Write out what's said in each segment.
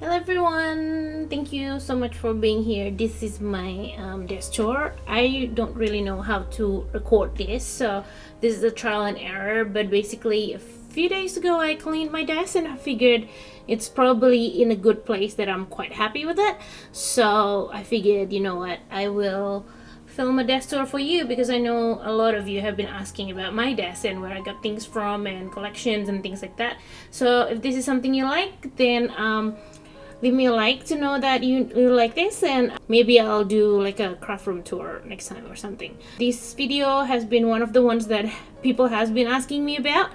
Hello everyone, thank you so much for being here. This is my desk tour. I don't really know how to record this, so this is a trial and error, but basically a few days ago I cleaned my desk and I figured it's probably in a good place that I'm quite happy with it. So I figured, you know what, I will film a desk tour for you because I know a lot of you have been asking about my desk and where I got things from and collections and things like that. So if this is something you like, then leave me a like to know that you like this, and maybe I'll do like a craft room tour next time or something. This video has been one of the ones that people has been asking me about,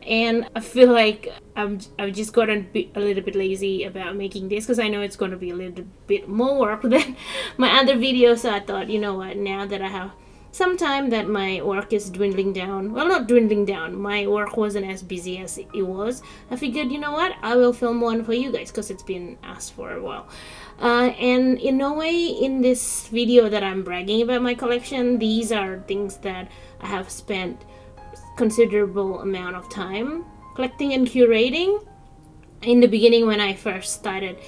and I feel like I've just gotten a little bit lazy about making this because I know it's going to be a little bit more work than my other videos. So I thought, you know what, now that I have sometime that my work is dwindling down, well, not dwindling down, my work wasn't as busy as it was, I figured, you know what, I will film one for you guys because it's been asked for a while. And in no way in this video that I'm bragging about my collection. These are things that I have spent considerable amount of time collecting and curating. In the beginning, when I first started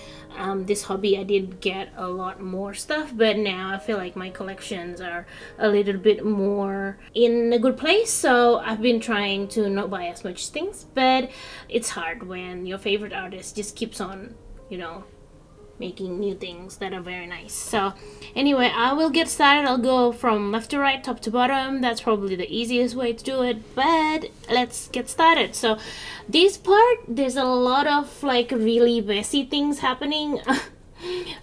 this hobby, I did get a lot more stuff, but now I feel like my collections are a little bit more in a good place. So I've been trying to not buy as much things, but it's hard when your favorite artist just keeps on, making new things that are very nice. So anyway, I will get started. I'll go from left to right, top to bottom. That's probably the easiest way to do it, but let's get started. So this part, there's a lot of like really messy things happening.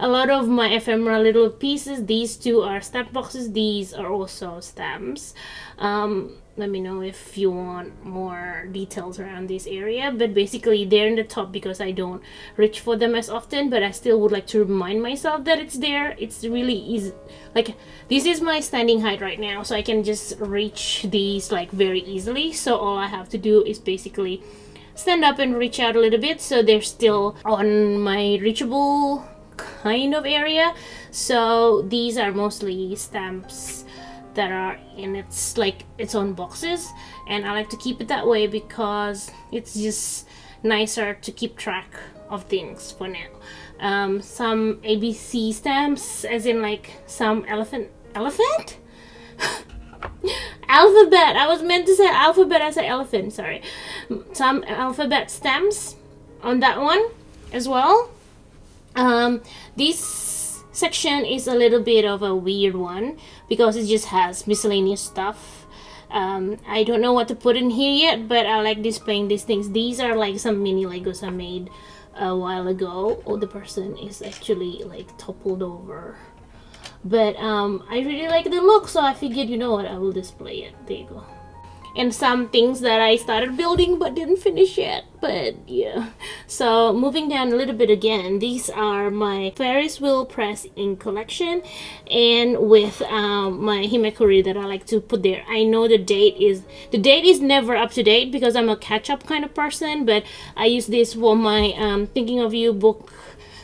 A lot of my ephemera little pieces. These two are stamp boxes. These are also stamps. Let me know if you want more details around this area, but basically they're in the top because I don't reach for them as often, but I still would like to remind myself that it's there. It's really easy. Like, this is my standing height right now, so I can just reach these like very easily. So all I have to do is basically stand up and reach out a little bit, so they're still on my reachable kind of area. So these are mostly stamps that are in its own boxes, and I like to keep it that way because it's just nicer to keep track of things for now. Some ABC stamps, as in like some elephant alphabet. I was meant to say alphabet, I said elephant, sorry. Some alphabet stamps on that one as well. This section is a little bit of a weird one because it just has miscellaneous stuff. I don't know what to put in here yet, but I like displaying these things. These are like some mini Legos I made a while ago. Oh, the person is actually like toppled over, but I really like the look, so I figured, you know what, I will display it. There you go. And some things that I started building but didn't finish yet, but yeah. So moving down a little bit again, these are my Ferris wheel press ink collection, and with my himekuri that I like to put there. I know the date is never up to date because I'm a catch-up kind of person, but I use this for my Thinking of You book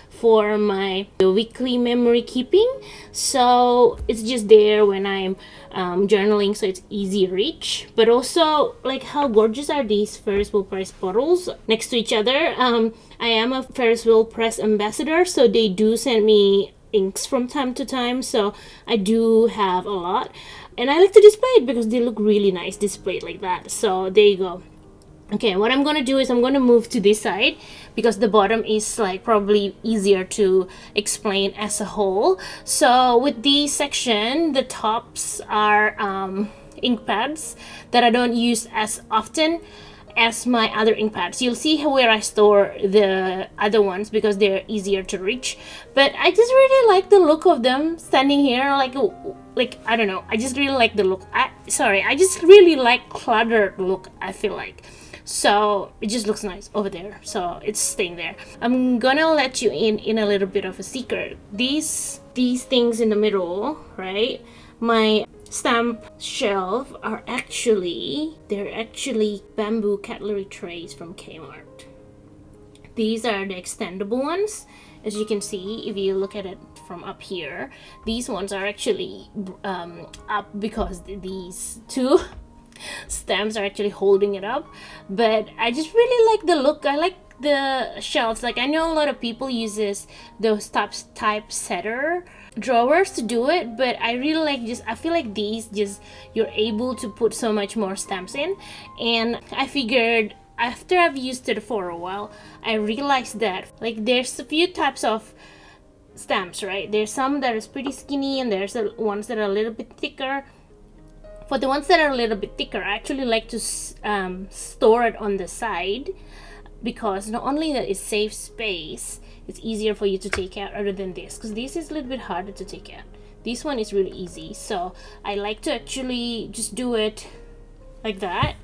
for my weekly memory keeping. So it's just there when I'm journaling, so it's easy reach. But also, like, how gorgeous are these Ferris wheel press bottles next to each other. I am a Ferris wheel press ambassador, so they do send me inks from time to time, so I do have a lot, and I like to display it because they look really nice displayed like that. So there you go. Okay, what I'm gonna do is I'm gonna move to this side because the bottom is like probably easier to explain as a whole. So with this section, the tops are ink pads that I don't use as often as my other ink pads. You'll see where I store the other ones because they're easier to reach, but I just really like the look of them standing here, like I don't know, I just really like the look. I just really like cluttered look, I feel like. So it just looks nice over there, so it's staying there. I'm gonna let you in a little bit of a secret. These things in the middle, right, my stamp shelf are actually bamboo cutlery trays from Kmart. These are the extendable ones. As you can see, if you look at it from up here, these ones are actually up because these two stamps are actually holding it up. But I just really like the look. I like the shelves. Like I know a lot of people uses those typesetter drawers to do it, but I really like, just I feel like these, just you're able to put so much more stamps in. And I figured after I've used it for a while, I realized that like there's a few types of stamps, right? There's some that is pretty skinny, and there's the ones that are a little bit thicker. For the ones that are a little bit thicker, I actually like to store it on the side, because not only that it saves space, it's easier for you to take out other than this, because this is a little bit harder to take out. This one is really easy, so I like to actually just do it like that.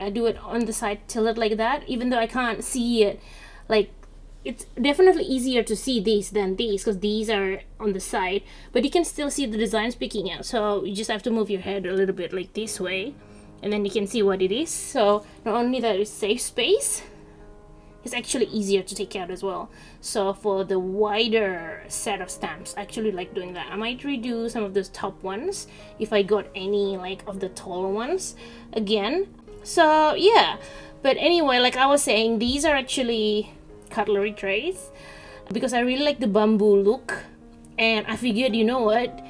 I do it on the side, tilt it like that, even though I can't see it. Like, it's definitely easier to see these than these, because these are on the side, but you can still see the designs peeking out. So you just have to move your head a little bit like this way, and then you can see what it is. So not only that it saves space, it's actually easier to take out as well. So for the wider set of stamps, I actually like doing that. I might redo some of those top ones if I got any like of the taller ones again. So yeah, but anyway, like I was saying, these are actually cutlery trays because I really like the bamboo look, and I figured, you know what,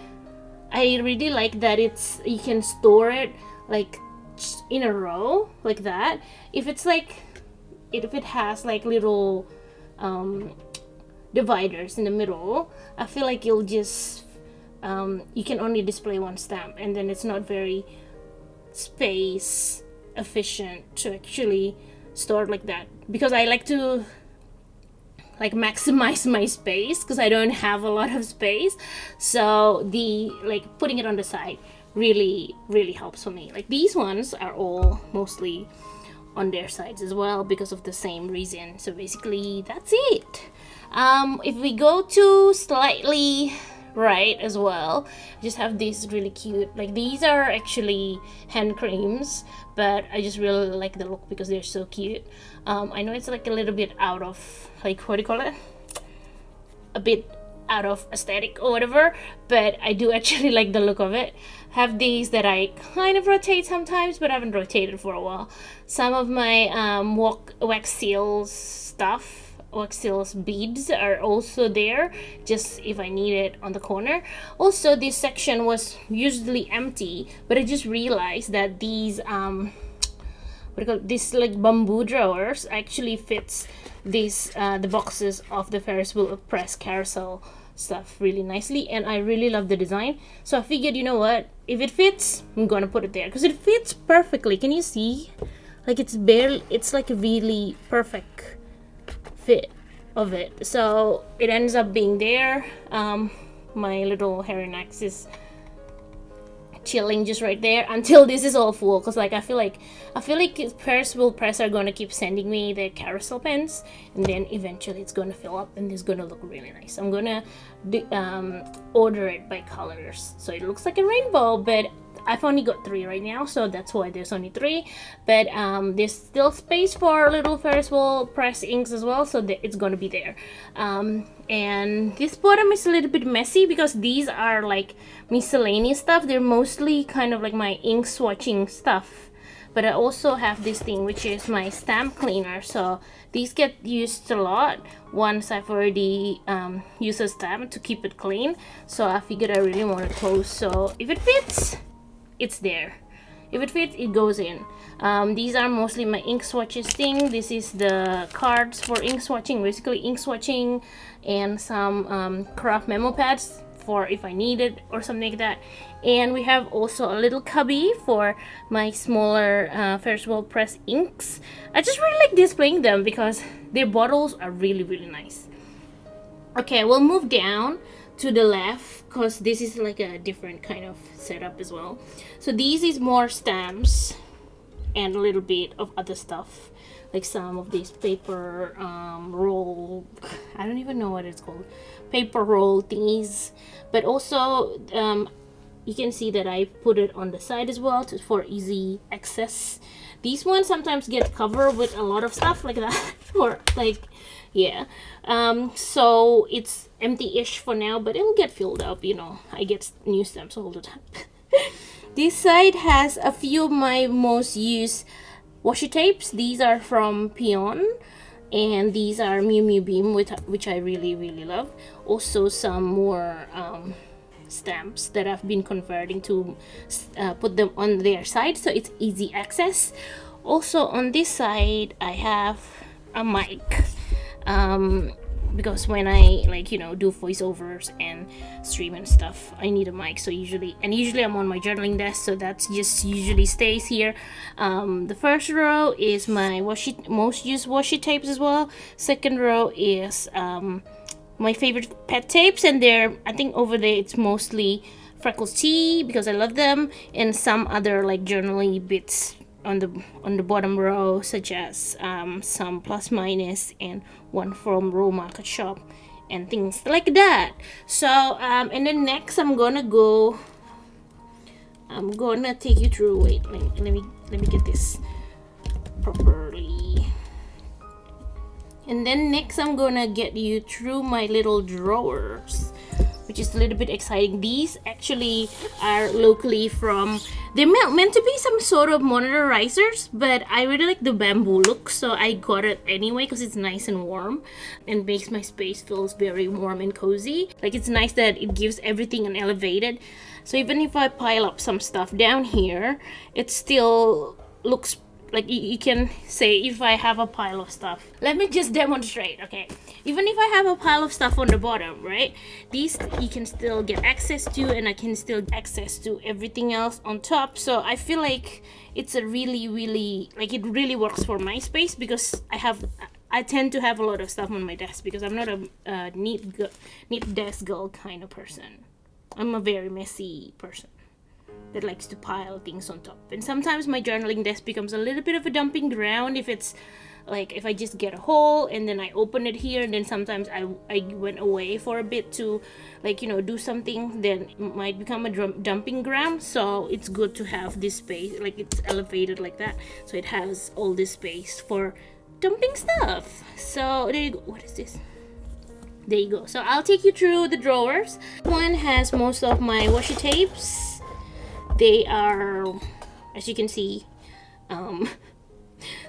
I really like that you can store it like in a row like that. If it's like if it has like little dividers in the middle, I feel like you'll just you can only display one stamp, and then it's not very space efficient to actually store it like that, because I like to like maximize my space because I don't have a lot of space. So the like putting it on the side really helps for me. Like these ones are all mostly on their sides as well because of the same reason. So basically that's it. If we go to slightly right as well, I just have these really cute, like these are actually hand creams, but I just really like the look because they're so cute. I know it's like a little bit out of like, what do you call it, a bit out of aesthetic or whatever, but I do actually like the look of it. Have these that I kind of rotate sometimes, but I haven't rotated for a while. Some of my wax seals beads are also there, just if I need it on the corner. Also, this section was usually empty, but I just realized that these this like bamboo drawers actually fits these the boxes of the Ferris wheel press carousel stuff really nicely, and I really love the design. So I figured, you know what, if it fits, I'm gonna put it there because it fits perfectly. Can you see? Like it's like a really perfect fit of it, so it ends up being there. My little Herinax is chilling just right there until this is all full, because like I feel like Ferris wheel press are gonna keep sending me their carousel pens, and then eventually it's gonna fill up and it's gonna look really nice. I'm gonna order it by colors so it looks like a rainbow, but I've only got 3 right now, so that's why there's only 3. But there's still space for little Ferris wheel press inks as well, so it's gonna be there. And this bottom is a little bit messy because these are like miscellaneous stuff. They're mostly kind of like my ink swatching stuff. But I also have this thing, which is my stamp cleaner. So these get used a lot once I've already used a stamp to keep it clean. So I figured I really want to close. So if it fits, it's there. If it fits, it goes in. These are mostly my ink swatches thing. This is the cards for ink swatching, basically ink swatching, and some craft memo pads for if I need it or something like that. And we have also a little cubby for my smaller Ferris wheel press inks. I just really like displaying them because their bottles are really nice. Okay, we'll move down to the left because this is like a different kind of setup as well. So these is more stamps and a little bit of other stuff, like some of these paper roll, I don't even know what it's called, paper roll thingies. But also you can see that I put it on the side as well for easy access. These ones sometimes get covered with a lot of stuff like that or like, yeah, so it's empty-ish for now, but it'll get filled up, you know. I get new stamps all the time. This side has a few of my most used washi tapes. These are from Peon, and these are Miu Miu Beam, which I really love. Also some more stamps that I've been converting to put them on their side so it's easy access. Also on this side I have a mic, because when I do voiceovers and stream and stuff, I need a mic. So usually I'm on my journaling desk, so that's just usually stays here. The first row is my most used washi tapes as well. Second row is my favorite pet tapes, and I think over there it's mostly Freckles Tea because I love them, and some other journaling bits on the bottom row, such as some plus minus and one from Raw Market Shop and things like that. So and then next I'm gonna take you through. Wait, let me get this properly. And then next I'm gonna get you through my little drawers, which is a little bit exciting. These actually are locally from, they're meant to be some sort of monitorizers, but I really like the bamboo look, so I got it anyway because it's nice and warm and makes my space feels very warm and cozy. It's nice that it gives everything an elevated, so even if I pile up some stuff down here, it still looks like you can say if I have a pile of stuff. Let me just demonstrate, okay? Even if I have a pile of stuff on the bottom, right? These you can still get access to, and I can still get access to everything else on top. So I feel like it's a really it really works for my space, because I tend to have a lot of stuff on my desk because I'm not a neat desk girl kind of person. I'm a very messy person that likes to pile things on top, and sometimes my journaling desk becomes a little bit of a dumping ground if it's if I just get a hole and then I open it here, and then sometimes I went away for a bit to do something, then it might become a dumping ground. So it's good to have this space, it's elevated like that, so it has all this space for dumping stuff. So there you go. What is this? There you go. So I'll take you through the drawers. One has most of my washi tapes. They are, as you can see,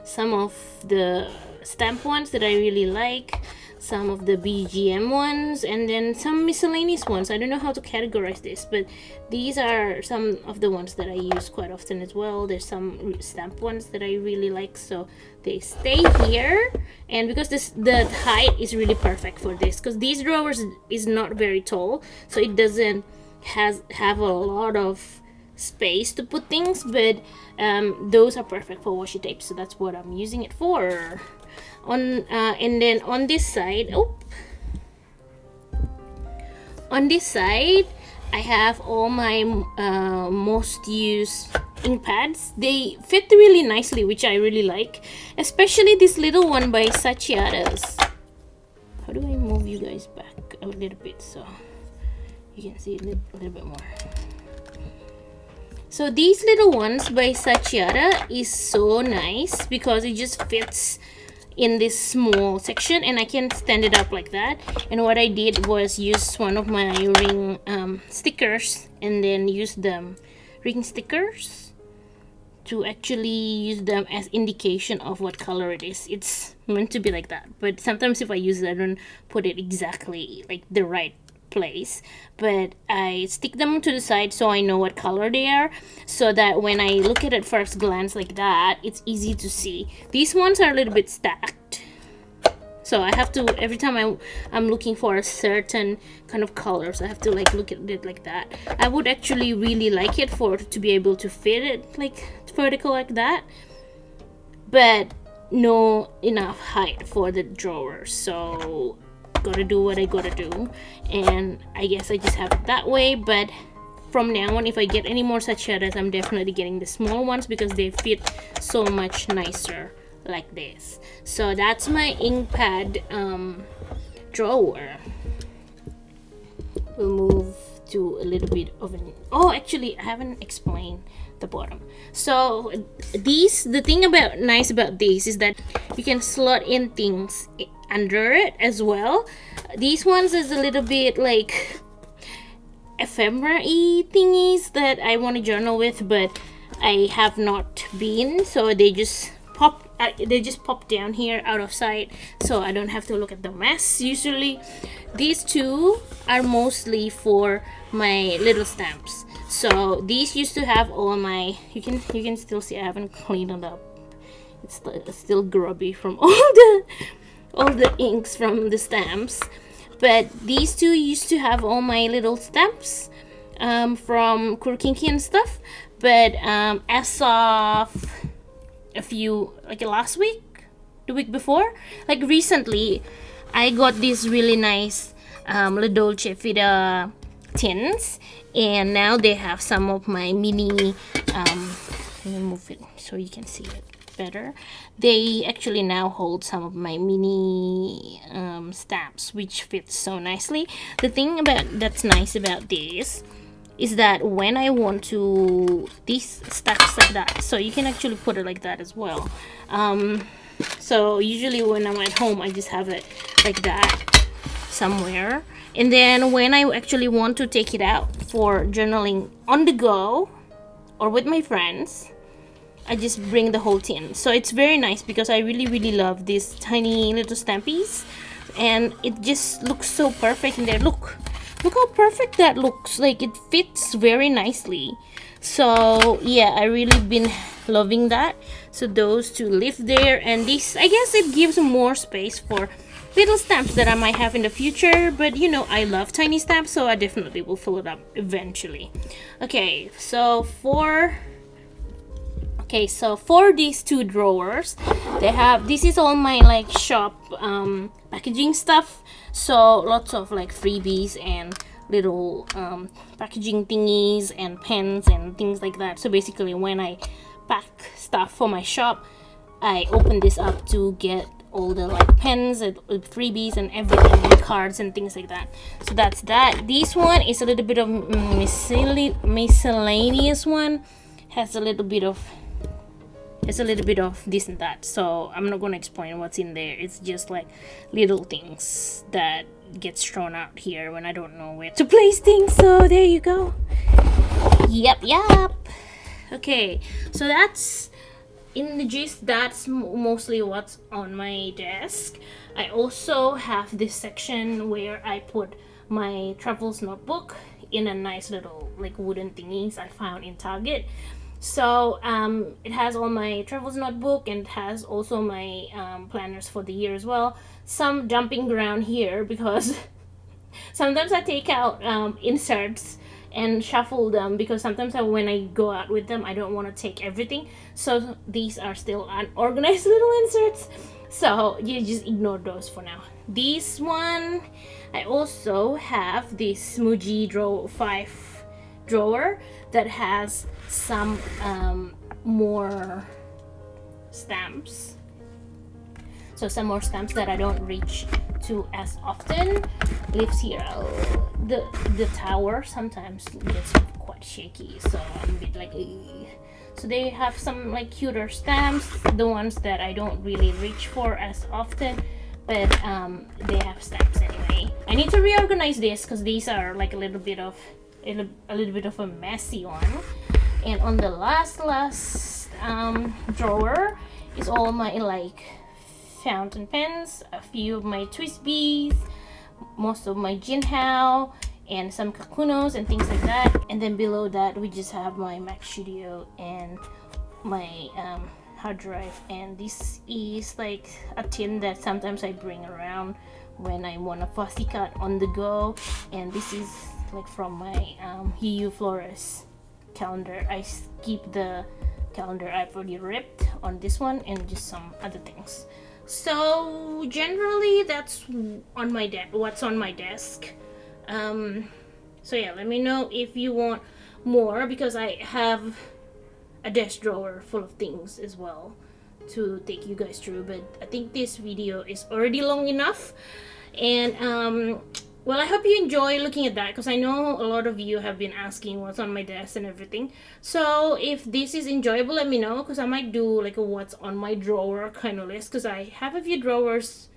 some of the stamp ones that I really like, some of the BGM ones, and then some miscellaneous ones. I don't know how to categorize this, but these are some of the ones that I use quite often as well. There's some stamp ones that I really like, so they stay here. And because the height is really perfect for this, because these drawers is not very tall, so it doesn't have a lot of space to put things, but those are perfect for washi tape, so that's what I'm using it for. And then on this side, I have all my most used ink pads. They fit really nicely, which I really like, especially this little one by Sachiadas. How do I move you guys back a little bit so you can see a little bit more? So these little ones by Sachiara is so nice because it just fits in this small section, and I can stand it up like that. And what I did was use one of my ring stickers, and then use them ring stickers to actually use them as indication of what color it is. It's meant to be like that, but sometimes if I use it, I don't put it exactly the right place, but I stick them to the side so I know what color they are, so that when I look at it first glance like that, it's easy to see. These ones are a little bit stacked, so I have to, every time I'm looking for a certain kind of colors, I have to look at it like that. I would actually really like it to be able to fit it vertical like that, but no enough height for the drawers, so gotta do what I gotta do, and I guess I just have it that way. But from now on, if I get any more such shadows, I'm definitely getting the small ones because they fit so much nicer like this. So that's my ink pad drawer. We'll move to a little bit of an, actually I haven't explained the bottom. So the thing nice about these is that you can slot in things under it as well. These ones is a little bit ephemera-y thingies that I want to journal with, but I have not been, so they just pop down here out of sight, so I don't have to look at the mess. Usually these two are mostly for my little stamps. So these used to have all my, you can still see I haven't cleaned it up. It's still grubby from all the inks from the stamps. But these two used to have all my little stamps from Kurkinki and stuff. But as of a few, like last week, the week before, like recently, I got these really nice La Dolce Vita tins, and now they have some of my mini. Let me move it so you can see it better. They actually now hold some of my mini stamps, which fits so nicely. The thing that's nice about this is that when I want to, these stacks like that, so you can actually put it like that as well. So usually when I'm at home, I just have it like that somewhere, and then when I actually want to take it out for journaling on the go or with my friends, I just bring the whole tin. So it's very nice because I really love these tiny little stampies, and it just looks so perfect in there. Look how perfect that looks. Like it fits very nicely. So yeah, I really been loving that. So those two live there, and this, I guess it gives more space for little stamps that I might have in the future, but you know, I love tiny stamps, so I definitely will fill it up eventually. Okay, so for these two drawers, they have, this is all my like shop packaging stuff, so lots of like freebies and little packaging thingies and pens and things like that. So basically when I pack stuff for my shop, I open this up to get all the like pens and freebies and everything, and cards and things like that. So that's that. This one is a little bit of miscellaneous one, has a little bit of this and that, so I'm not gonna explain what's in there. It's just like little things that gets thrown out here when I don't know where to place things. So there you go. Yep. Okay, so that's in the gist, that's mostly what's on my desk. I also have this section where I put my travels notebook in a nice little like wooden thingies I found in Target. So it has all my travels notebook, and it has also my planners for the year as well. Some dumping ground here because sometimes I take out inserts and shuffle them, because sometimes when I go out with them, I don't want to take everything. So these are still unorganized little inserts, so you just ignore those for now. This one, I also have this Muji Draw 5 drawer that has some more stamps. So some more stamps that I don't reach to as often lives here. The tower sometimes gets quite shaky, so I'm a bit like ugh. So they have some like cuter stamps, the ones that I don't really reach for as often, but they have stamps anyway. I need to reorganize this because these are like a little bit of a messy one. And on the last drawer is all my like fountain pens, a few of my twist beads, most of my Jinhao, and some Kakunos and things like that. And then below that we just have my Mac Studio and my hard drive. And this is like a tin that sometimes I bring around when I want a fussy cut on the go. And this is like from my EU Flores calendar. I keep the calendar I've already ripped on this one, and just some other things. So generally that's on my what's on my desk. So yeah, let me know if you want more, because I have a desk drawer full of things as well to take you guys through. But I think this video is already long enough, and well, I hope you enjoy looking at that, because I know a lot of you have been asking what's on my desk and everything. So if this is enjoyable, let me know, because I might do like a what's on my drawer kind of list, because I have a few drawers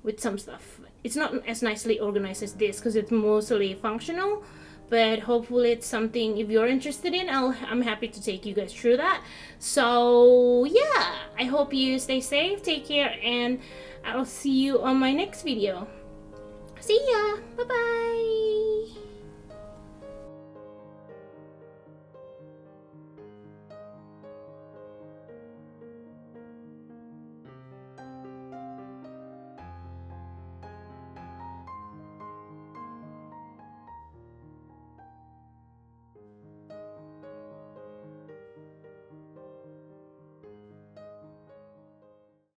with some stuff. It's not as nicely organized as this because it's mostly functional, but hopefully it's something if you're interested in. I'm happy to take you guys through that. So yeah, I hope you stay safe, take care, and I'll see you on my next video. See ya. Bye bye.